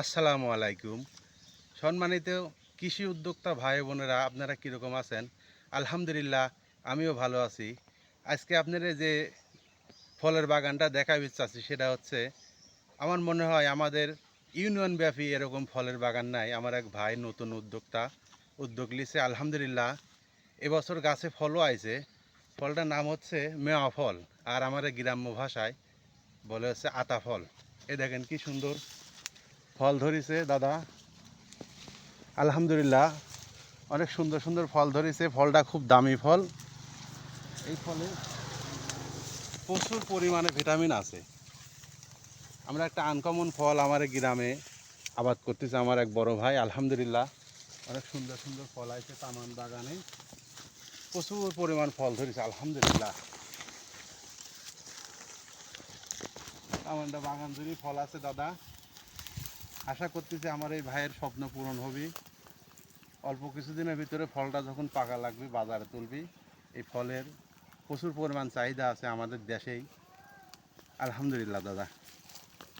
আসসালামু আলাইকুম। সম্মানিত কৃষি উদ্যোক্তা ভাই বোনেরা, আপনারা কীরকম আছেন? আলহামদুলিল্লাহ, আমিও ভালো আছি। আজকে আপনাদের যে ফলের বাগানটা দেখাতে চাচ্ছি সেটা হচ্ছে, আমার মনে হয় আমাদের ইউনিয়ন ব্যাপী এরকম ফলের বাগান নাই। আমার এক ভাই নতুন উদ্যোগ নিছে। আলহামদুলিল্লাহ, এবছর গাছে ফলও আইছে। ফলটার নাম হচ্ছে মেওয়া ফল, আর আমাদের গ্রাম্য ভাষায় বলে হচ্ছে আতা ফল। এ দেখেন কি সুন্দর ফল ধরিছে দাদা। আলহামদুলিল্লাহ, অনেক সুন্দর সুন্দর ফল ধরেছে। ফলটা খুব দামি ফল। এই ফলে প্রচুর পরিমাণে ভিটামিন আছে। আমরা একটা আনকমন ফল আমার এই গ্রামে আবাদ করতেছে আমার এক বড় ভাই। আলহামদুলিল্লাহ, অনেক সুন্দর সুন্দর ফল আছে তামান বাগানে। প্রচুর পরিমাণ ফল ধরেছে আলহামদুলিল্লাহ। তামানটা বাগান জুড়ে ফল আছে দাদা। আশা করতেছি আমার এই ভাইয়ের স্বপ্ন পূরণ হবে। অল্প কিছুদিনের ভিতরে ফলটা যখন পাকা লাগবে বাজারে তুলবি। এই ফলের প্রচুর পরিমাণ চাহিদা আছে আমাদের দেশেই। আলহামদুলিল্লাহ দাদা।